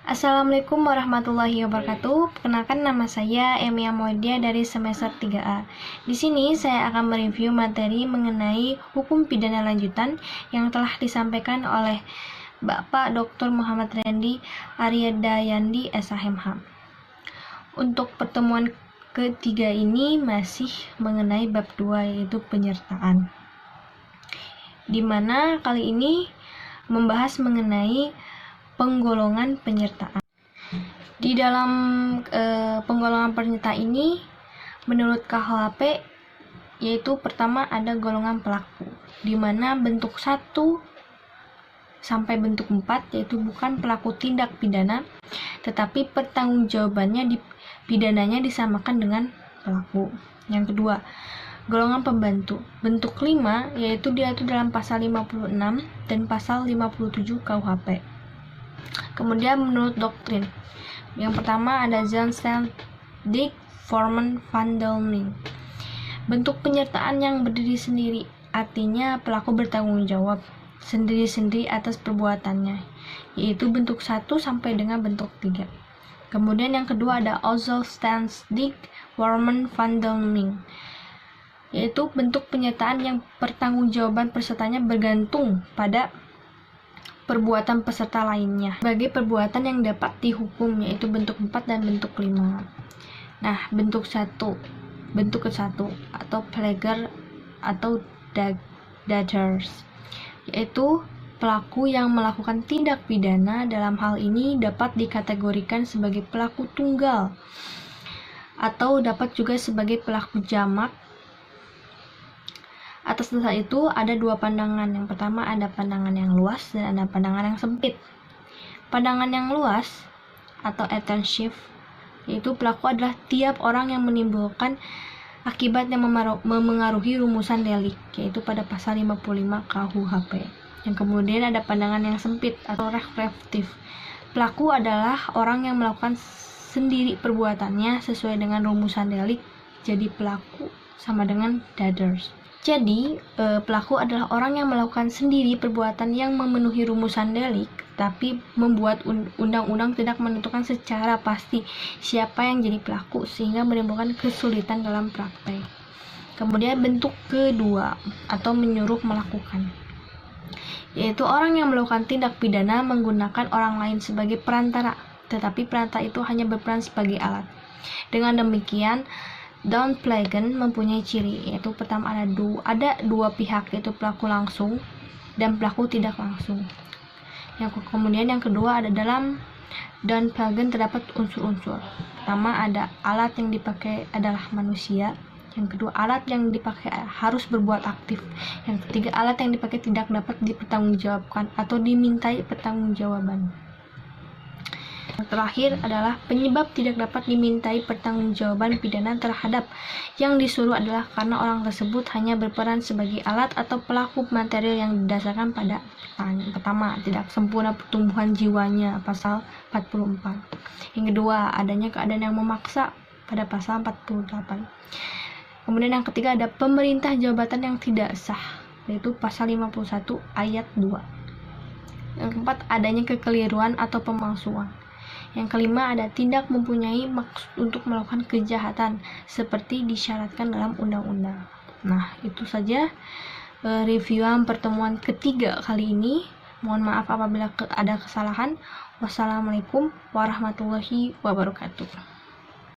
Assalamualaikum warahmatullahi wabarakatuh. Perkenalkan, nama saya Emia Moedia dari semester 3A. Di sini saya akan mereview materi mengenai hukum pidana lanjutan yang telah disampaikan oleh Bapak Dr. Muhammad Randy Aryadayandi SHMH. Untuk pertemuan ketiga ini masih mengenai bab 2, yaitu penyertaan, di mana kali ini membahas mengenai penggolongan penyertaan. Di dalam penggolongan penyertaan ini, menurut KUHP, yaitu pertama ada golongan pelaku, di mana bentuk 1 sampai bentuk 4 yaitu bukan pelaku tindak pidana, tetapi pertanggungjawabannya di pidananya disamakan dengan pelaku. Yang kedua, golongan pembantu. Bentuk 5 yaitu diatur dalam pasal 56 dan pasal 57 KUHP. Kemudian menurut doktrin, yang pertama ada zelfstandig vormen van delning. Bentuk penyertaan yang berdiri sendiri, artinya pelaku bertanggung jawab sendiri-sendiri atas perbuatannya, yaitu bentuk 1 sampai dengan bentuk 3. Kemudian yang kedua ada zelfstandig vormen van delning, yaitu bentuk penyertaan yang pertanggungjawaban pesertanya bergantung pada perbuatan peserta lainnya sebagai perbuatan yang dapat dihukum, yaitu bentuk 4 dan bentuk 5. Nah, bentuk ke 1 atau plager atau daggers, yaitu pelaku yang melakukan tindak pidana. Dalam hal ini dapat dikategorikan sebagai pelaku tunggal atau dapat juga sebagai pelaku jamak. Atas dasar itu ada dua pandangan. Yang pertama ada pandangan yang luas dan ada pandangan yang sempit. Pandangan yang luas atau attentive, yaitu pelaku adalah tiap orang yang menimbulkan akibat yang memengaruhi rumusan delik, yaitu pada pasal 55 KUHP. Yang kemudian ada pandangan yang sempit atau reflektif. Pelaku adalah orang yang melakukan sendiri perbuatannya sesuai dengan rumusan delik, jadi pelaku sama dengan daggers. Jadi, pelaku adalah orang yang melakukan sendiri perbuatan yang memenuhi rumusan delik, tapi membuat undang-undang tidak menentukan secara pasti siapa yang jadi pelaku, sehingga menimbulkan kesulitan dalam praktek. Kemudian bentuk kedua atau menyuruh melakukan, yaitu orang yang melakukan tindak pidana menggunakan orang lain sebagai perantara, tetapi perantara itu hanya berperan sebagai alat. Dengan demikian, downplagen mempunyai ciri, yaitu pertama ada dua pihak, yaitu pelaku langsung dan pelaku tidak langsung. Kemudian yang kedua ada dalam downplagen terdapat unsur-unsur. Pertama ada alat yang dipakai adalah manusia. Yang kedua, alat yang dipakai harus berbuat aktif. Yang ketiga, alat yang dipakai tidak dapat dipertanggungjawabkan atau dimintai pertanggungjawaban. Yang terakhir adalah penyebab tidak dapat dimintai pertanggungjawaban pidana terhadap yang disuruh adalah karena orang tersebut hanya berperan sebagai alat atau pelaku material yang didasarkan pada pertama, tidak sempurna pertumbuhan jiwanya, pasal 44. Yang kedua, adanya keadaan yang memaksa pada pasal 48. Kemudian yang ketiga ada pemerintah jabatan yang tidak sah, yaitu pasal 51 ayat 2. Yang keempat, adanya kekeliruan atau pemalsuan. Yang kelima ada tindak mempunyai maksud untuk melakukan kejahatan seperti disyaratkan dalam undang-undang. Nah, itu saja reviewan pertemuan ketiga kali ini. Mohon maaf apabila ada kesalahan. Wassalamualaikum warahmatullahi wabarakatuh.